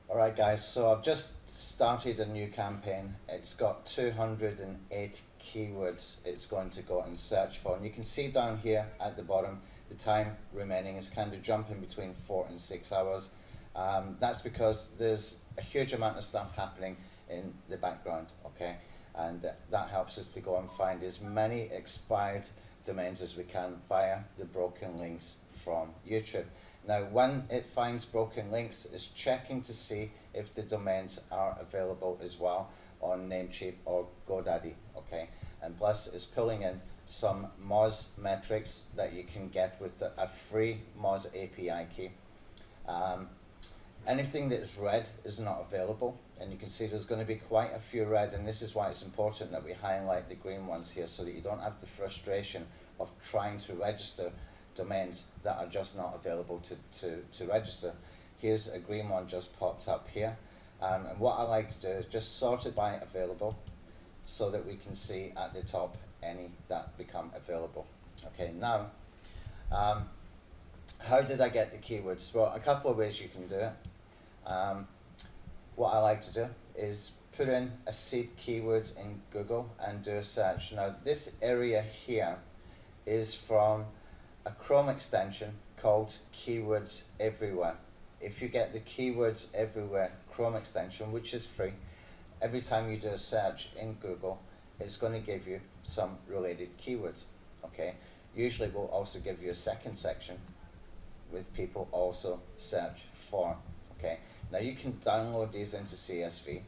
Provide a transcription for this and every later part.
Alright guys, so I've just started a new campaign. It's got 208 keywords it's going to go and search for, and you can see down here at the bottom the time remaining is kind of jumping between 4 and 6 hours. That's because there's a huge amount of stuff happening in the background, okay, and that helps us to go and find as many expired domains as we can via the broken links from YouTube. Now, when it finds broken links, it's checking to see if the domains are available as well on Namecheap or GoDaddy, okay? And plus, it's pulling in some Moz metrics that you can get with a free Moz API key. Anything that is red is not available, and you can see there's going to be quite a few red, and this is why it's important that we highlight the green ones here so that you don't have the frustration of trying to register domains that are just not available to register. Here's a green one just popped up here, and what I like to do is just sort it by available so that we can see at the top any that become available. Okay, now how did I get the keywords? Well, a couple of ways you can do it. What I like to do is put in a seed keyword in Google and do a search. Now this area here is from a Chrome extension called Keywords Everywhere. If you get the Keywords Everywhere Chrome extension, which is free, every time you do a search in Google, it's going to give you some related keywords, okay? Usually we'll also give you a second section with people also search for, okay? Now you can download these into CSV,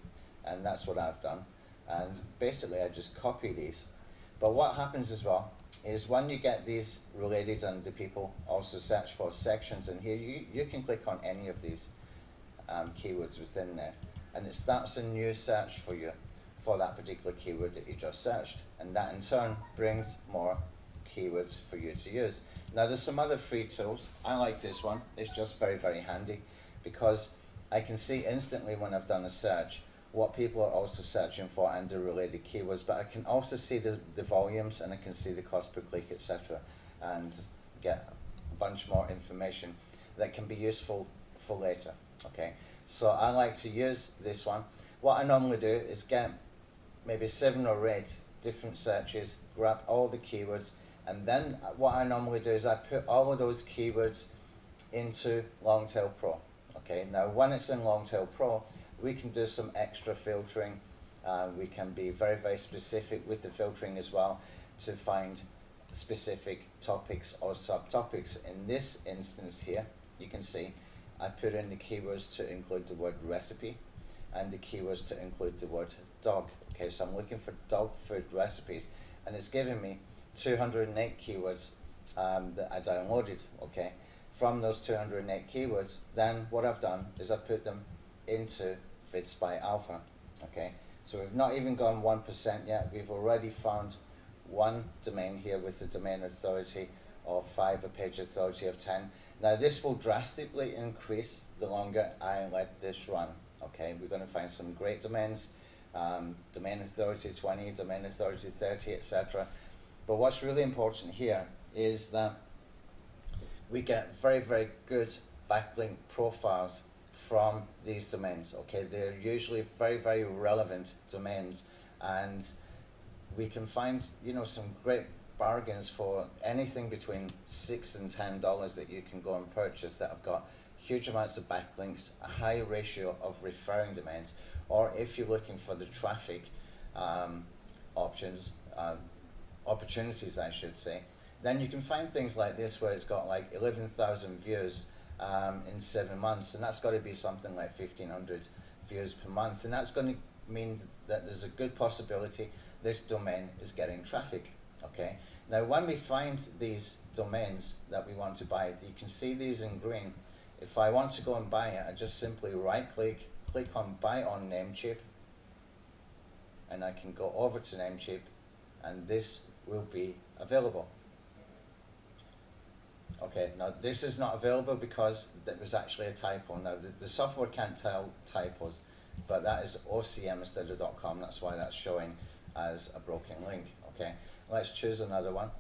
and that's what I've done. And basically I just copy these. But what happens as well is when you get these related and the people also search for sections in here, you can click on any of these keywords within there, and it starts a new search for you for that particular keyword that you just searched, and that in turn brings more keywords for you to use. Now there's some other free tools. I like this one. It's just very, very handy because I can see instantly when I've done a search what people are also searching for and the related keywords, but I can also see the volumes, and I can see the cost per click, etc., and get a bunch more information that can be useful for later, okay? So I like to use this one. What I normally do is get maybe 7 or 8 different searches, grab all the keywords, and then what I normally do is I put all of those keywords into Longtail Pro, okay? Now when it's in Longtail Pro, we can do some extra filtering. We can be very, very specific with the filtering as well to find specific topics or subtopics. In this instance here, you can see I put in the keywords to include the word recipe and the keywords to include the word dog. Okay, so I'm looking for dog food recipes, and it's giving me 208 keywords that I downloaded, okay? From those 208 keywords, then what I've done is I put them into FitSpy Alpha, okay? So we've not even gone 1% yet. We've already found one domain here with a domain authority of 5, a page authority of 10. Now this will drastically increase the longer I let this run, okay? We're going to find some great domains, domain authority 20, domain authority 30, etc. But what's really important here is that we get very, very good backlink profiles from these domains, okay? They're usually very, very relevant domains, and we can find, you know, some great bargains for anything between $6 and $10 that you can go and purchase that have got huge amounts of backlinks, a high ratio of referring domains, or if you're looking for the traffic opportunities, I should say, then you can find things like this where it's got like 11,000 views in 7 months, and that's got to be something like 1,500 views per month, and that's going to mean that there's a good possibility this domain is getting traffic, okay? Now when we find these domains that we want to buy, you can see these in green. If I want to go and buy it, I just simply right click, click on buy on Namecheap, and I can go over to Namecheap, and this will be available. Okay, now this is not available because there was actually a typo. Now the software can't tell typos, but that is OCM instead of .com. That's why that's showing as a broken link. Okay, let's choose another one.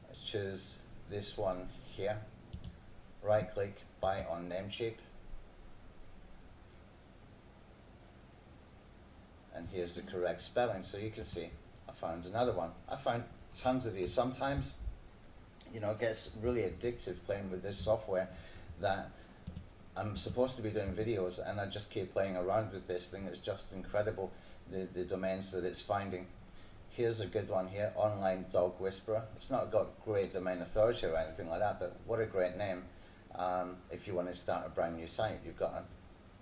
Let's choose this one here. Right click, buy on Namecheap. and here's the correct spelling. So you can see I found another one. I found tons of these. Sometimes, you know, it gets really addictive playing with this software, that I'm supposed to be doing videos and I just keep playing around with this thing. It's just incredible, the domains that it's finding. Here's a good one here, Online Dog Whisperer. It's not got great domain authority or anything like that, but what a great name. If you want to start a brand new site, you've got an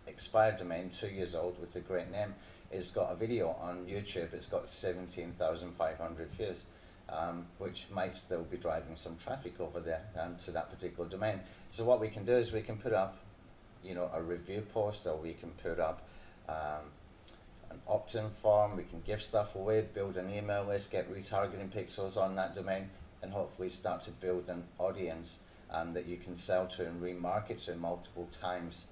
expired domain, 2 years old, with a great name. It's got a video on YouTube. It's got 17,500 views, which might still be driving some traffic over there to that particular domain. So what we can do is we can put up, you know, a review post, or we can put up an opt-in form. We can give stuff away, build an email list, get retargeting pixels on that domain, and hopefully start to build an audience that you can sell to and remarket to multiple times.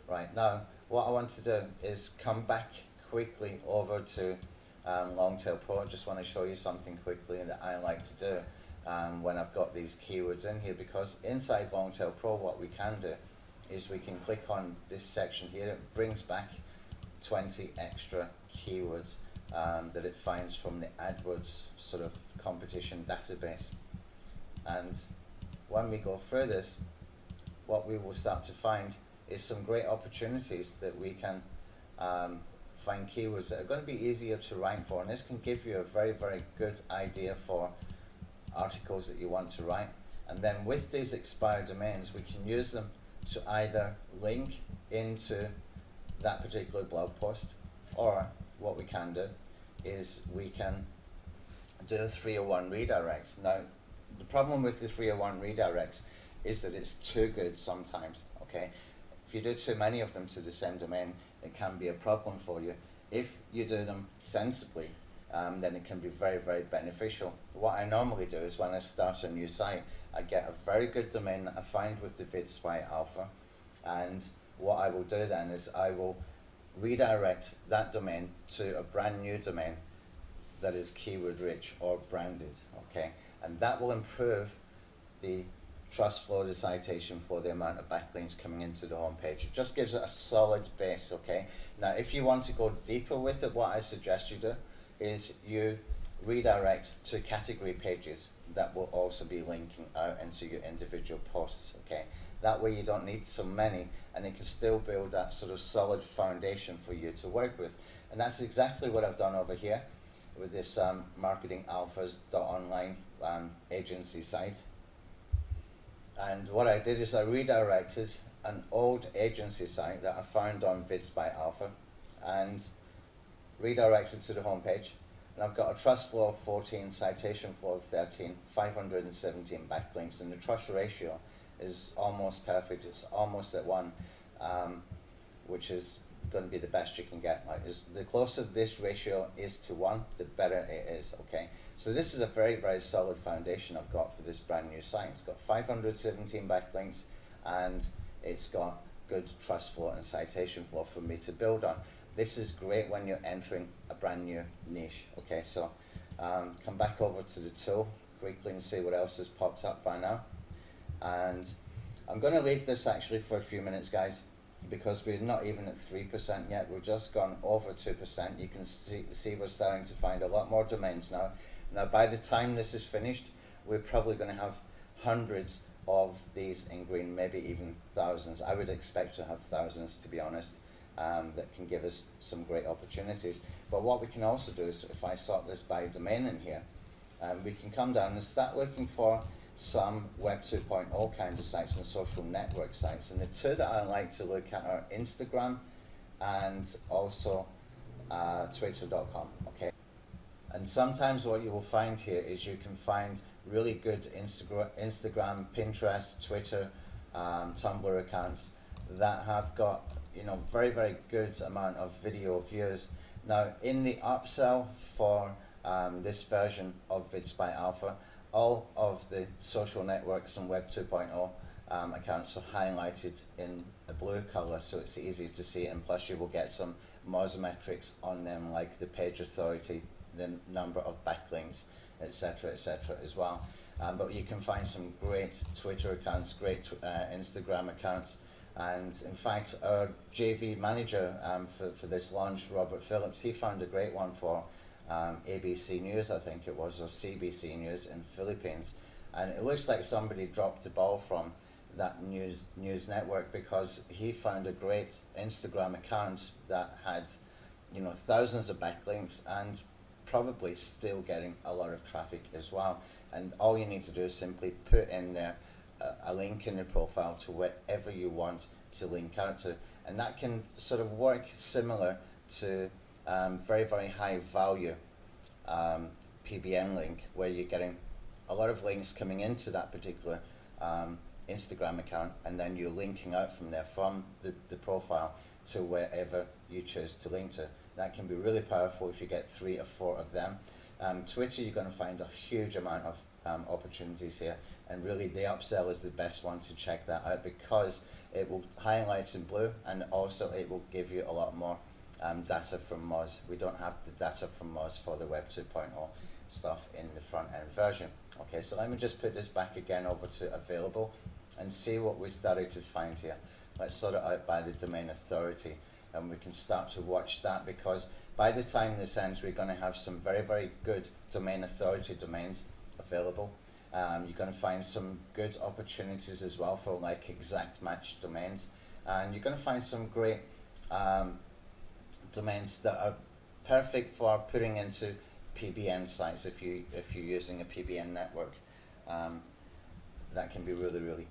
Right, now what I want to do is come back quickly over to Longtail Pro. I just want to show you something quickly that I like to do when I've got these keywords in here, because inside Longtail Pro what we can do is we can click on this section here. It brings back 20 extra keywords that it finds from the AdWords sort of competition database. And when we go through this, what we will start to find is some great opportunities that we can find keywords that are going to be easier to rank for, and this can give you a very, very good idea for articles that you want to write. And then with these expired domains, we can use them to either link into that particular blog post, or what we can do is we can do a 301 redirects. Now, the problem with the 301 redirects is that it's too good sometimes, okay? If you do too many of them to the same domain, it can be a problem for you. If you do them sensibly, then it can be very, very beneficial. What I normally do is when I start a new site, I get a very good domain that I find with the VidSpy Alpha, and what I will do then is I will redirect that domain to a brand new domain that is keyword rich or branded, okay? And that will improve the trust flow, the citation flow, the amount of backlinks coming into the home page. It just gives it a solid base, okay? Now, if you want to go deeper with it, what I suggest you do is you redirect to category pages that will also be linking out into your individual posts, okay? That way you don't need so many, and it can still build that sort of solid foundation for you to work with. And that's exactly what I've done over here with this marketingalphas.online agency site. And what I did is I redirected an old agency site that I found on VidSpy Alpha and redirected to the home page. And I've got a trust flow of 14, citation flow of 13, 517 backlinks, and the trust ratio is almost perfect. It's almost at 1, which is going to be the best you can get. Like, the closer this ratio is to 1, the better it is, okay? So this is a very, very solid foundation I've got for this brand new site. It's got 517 backlinks, and it's got good trust flow and citation flow for me to build on. This is great when you're entering a brand new niche, okay? So come back over to the tool quickly and see what else has popped up by now. And I'm going to leave this actually for a few minutes, guys, because we're not even at 3% yet. We've just gone over 2%. You can see we're starting to find a lot more domains now. Now, by the time this is finished, we're probably going to have hundreds of these in green, maybe even thousands. I would expect to have thousands, to be honest, that can give us some great opportunities. But what we can also do is, if I sort this by domain in here, we can come down and start looking for some Web 2.0 kind of sites and social network sites. And the two that I like to look at are Instagram and also Twitter.com, okay? And sometimes what you will find here is you can find really good Instagram, Pinterest, Twitter, Tumblr accounts that have got, you know, very, very good amount of video views. Now, in the upsell for this version of VidSpy Alpha, all of the social networks and Web 2.0 accounts are highlighted in a blue color, so it's easier to see, and plus you will get some Moz metrics on them, like the page authority, the number of backlinks, etc., as well. But you can find some great Twitter accounts, great Instagram accounts, And in fact, our JV manager for this launch, Robert Phillips, he found a great one for ABC News, I think it was, or CBC News in Philippines. And it looks like somebody dropped the ball from that news network, because he found a great Instagram account that had, you know, thousands of backlinks and probably still getting a lot of traffic as well. And all you need to do is simply put in there a link in your profile to wherever you want to link out to, and that can sort of work similar to very, very high value PBN link, where you're getting a lot of links coming into that particular Instagram account, and then you're linking out from there from the profile to wherever you choose to link to. That can be really powerful if you get 3 or 4 of them. Twitter, you're going to find a huge amount of opportunities here, and really the upsell is the best one to check that out, because it will highlight in blue, and also it will give you a lot more data from Moz. We don't have the data from Moz for the Web 2.0 stuff in the front end version. Okay, so let me just put this back again over to available and see what we started to find here. Let's sort it out by the domain authority, and we can start to watch that, because by the time this ends, we're going to have some very, very good domain authority domains available. You're going to find some good opportunities as well for like exact match domains, and you're going to find some great domains that are perfect for putting into PBN sites. If you're using a PBN network, that can be really, really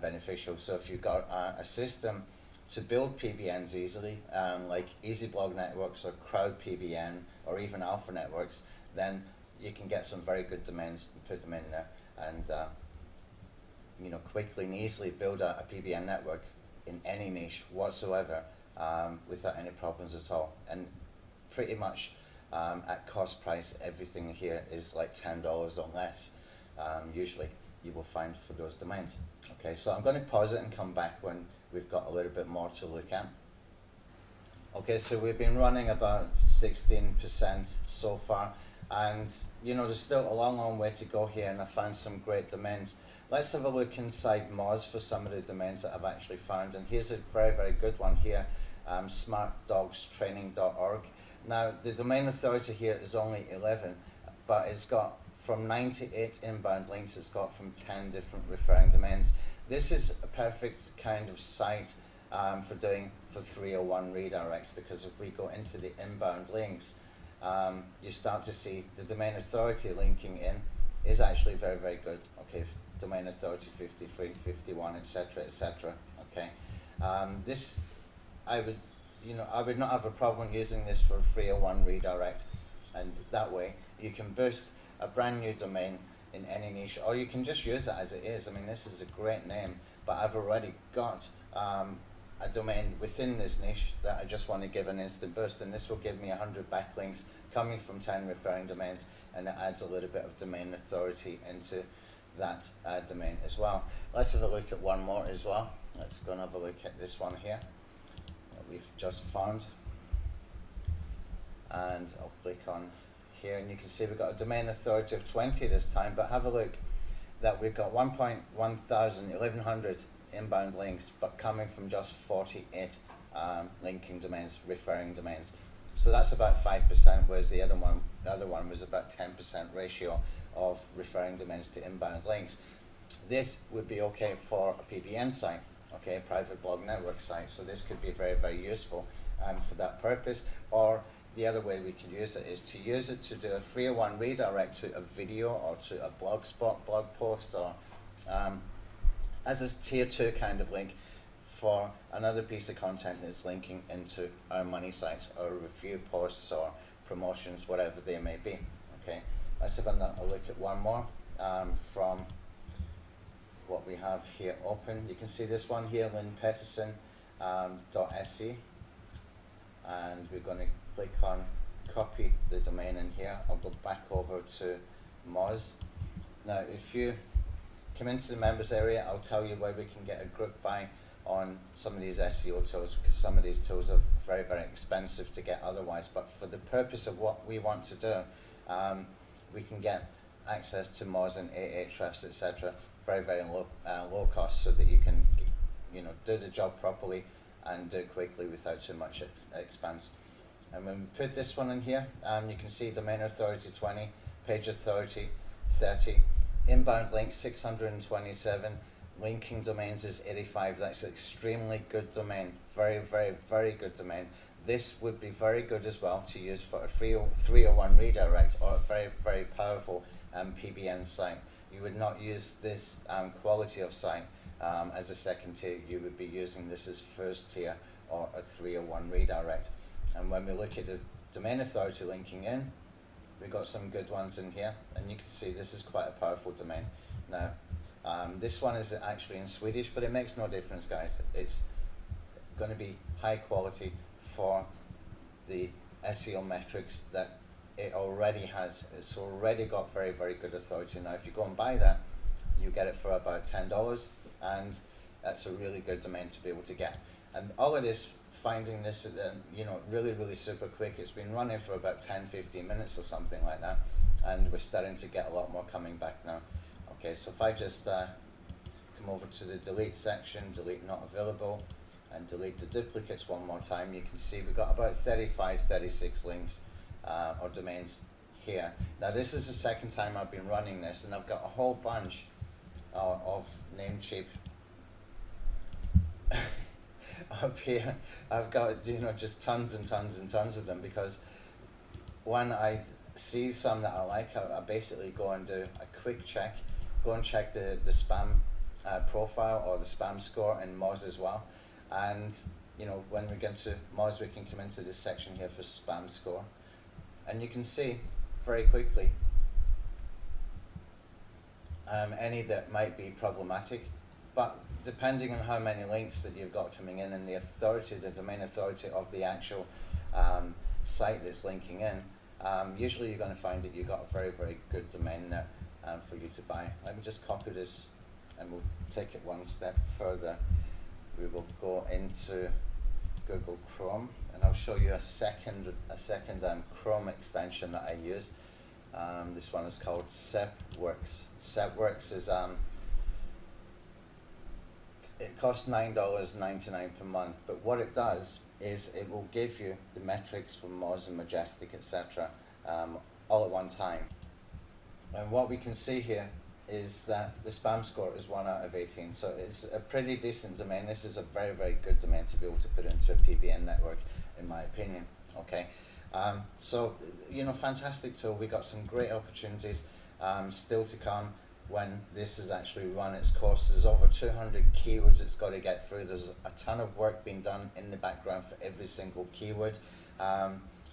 beneficial. So if you've got a system to build PBNs easily, like EasyBlog Networks or Crowd PBN or even Alpha Networks, then you can get some very good domains and put them in there, and you know, quickly and easily build a PBN network in any niche whatsoever without any problems at all. And pretty much at cost price, everything here is like $10 or less, usually you will find for those domains. Okay, so I'm going to pause it and come back when we've got a little bit more to look at. Okay, so we've been running about 16% so far, and you know, there's still a long way to go here, and I found some great domains. Let's have a look inside Moz for some of the domains that I've actually found, and here's a very, very good one here, smartdogstraining.org. Now, the domain authority here is only 11, but it's got from 98 inbound links, it's got from 10 different referring domains. This is a perfect kind of site for 301 redirects, because if we go into the inbound links, you start to see the domain authority linking in is actually very, very good. Okay, domain authority 53, 51, etc., etc. Okay, this I would not have a problem using this for a 301 redirect, and that way you can boost a brand new domain in any niche, or you can just use it as it is. I mean, this is a great name, but I've already got a domain within this niche that I just want to give an instant boost, and this will give me 100 backlinks coming from 10 referring domains, and it adds a little bit of domain authority into that domain as well. Let's have a look at one more as well. Let's go and have a look at this one here that we've just found, and I'll click on here, and you can see we've got a domain authority of 20 this time, but have a look that we've got 1100 inbound links, but coming from just 48 linking domains, referring domains. So that's about 5%, whereas the other one was about 10% ratio of referring domains to inbound links. This would be okay for a PBN site, okay, a private blog network site. So this could be very, very useful for that purpose. Or the other way we could use it is to use it to do a 301 redirect to a video or to a blogspot blog post, or as a tier 2 kind of link for another piece of content that's linking into our money sites or review posts or promotions, whatever they may be. Okay, let's have a look at one more from what we have here open. You can see this one here, lynnpeterson.se, and we're going to click on copy the domain in here. I'll go back over to Moz. Now, if you come into the members area, I'll tell you where we can get a group buy on some of these SEO tools, because some of these tools are very, very expensive to get otherwise. But for the purpose of what we want to do, we can get access to Moz and Ahrefs, etc., very, very low cost, so that you can do the job properly and do it quickly without too much expense. And when we put this one in here, you can see domain authority 20, page authority 30, inbound links 627, linking domains is 85. That's an extremely good domain, very, very, very good domain. This would be very good as well to use for a 301 redirect or a very, very powerful PBN site. You would not use this quality of site as a second tier. You would be using this as first tier or a 301 redirect. And when we look at the domain authority linking in, we've got some good ones in here, and you can see this is quite a powerful domain. Now, this one is actually in Swedish, but it makes no difference, guys. It's going to be high quality for the SEO metrics that it already has. It's already got very, very good authority. Now, if you go and buy that, you get it for about $10, and that's a really good domain to be able to get. And all it is, finding this, really, really super quick. It's been running for about 10-15 minutes or something like that, and we're starting to get a lot more coming back now. Okay, so if I just come over to the delete section, delete not available, and delete the duplicates one more time, you can see we've got about 35-36 links or domains here. Now, this is the second time I've been running this, and I've got a whole bunch of Namecheap up here. I've got just tons and tons and tons of them, because when I see some that I like, I basically go and do a quick check, go and check the spam profile or the spam score in Moz as well. And when we get to Moz, we can come into this section here for spam score, and you can see very quickly any that might be problematic. But depending on how many links that you've got coming in and the authority, the domain authority of the actual site that's linking in, usually you're going to find that you've got a very, very good domain there for you to buy. Let me just copy this, and we'll take it one step further. We will go into Google Chrome, and I'll show you a second Chrome extension that I use. This one is called SEPworks. SEPworks is it costs $9.99 per month, but what it does is it will give you the metrics for Moz and Majestic, etc., all at one time. And what we can see here is that the spam score is 1 out of 18, so it's a pretty decent domain. This is a very, very good domain to be able to put into a PBN network, in my opinion. Okay, so fantastic tool. We got some great opportunities still to come when this is actually run its course. There's over 200 keywords it's got to get through. There's a ton of work being done in the background for every single keyword.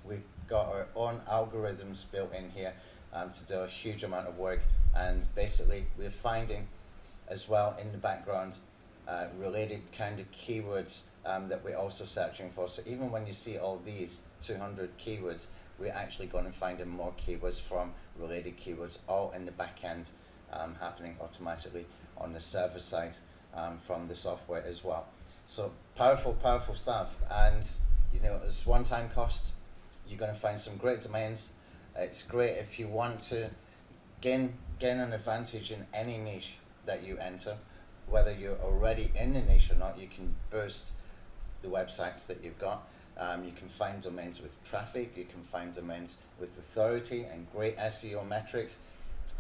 We've got our own algorithms built in here to do a huge amount of work, and basically we're finding as well in the background related kind of keywords that we're also searching for. So even when you see all these 200 keywords, we're actually going to find more keywords from related keywords, all in the back end, happening automatically on the server side from the software as well. So powerful, powerful stuff. And it's one-time cost. You're going to find some great domains. It's great if you want to gain an advantage in any niche that you enter, whether you're already in the niche or not. You can boost the websites that you've got. You can find domains with traffic. You can find domains with authority and great SEO metrics.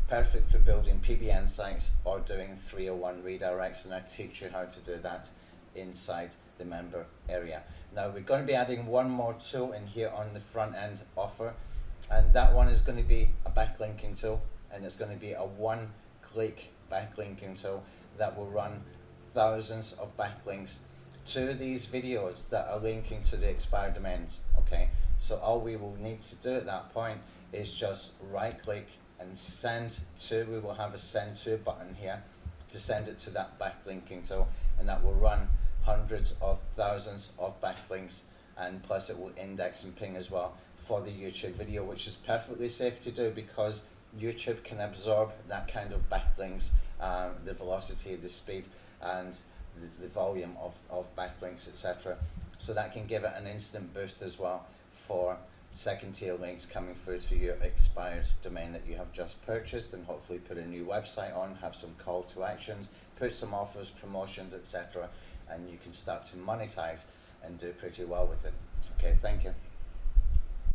Perfect for building PBN sites or doing 301 redirects, and I teach you how to do that inside the member area. Now we're going to be adding one more tool in here on the front end offer, and that one is going to be a backlinking tool, and it's going to be a one-click backlinking tool that will run thousands of backlinks to these videos that are linking to the expired domains. Okay, so all we will need to do at that point is just right-click and send to. We will have a send to button here to send it to that backlinking tool, and that will run hundreds of thousands of backlinks, and plus it will index and ping as well for the YouTube video, which is perfectly safe to do because YouTube can absorb that kind of backlinks, the velocity, the speed, and the volume of backlinks, etc. So that can give it an instant boost as well for second tier links coming through to your expired domain that you have just purchased, and hopefully put a new website on, have some call to actions, put some offers, promotions, etc., and you can start to monetize and do pretty well with it. Okay, thank you.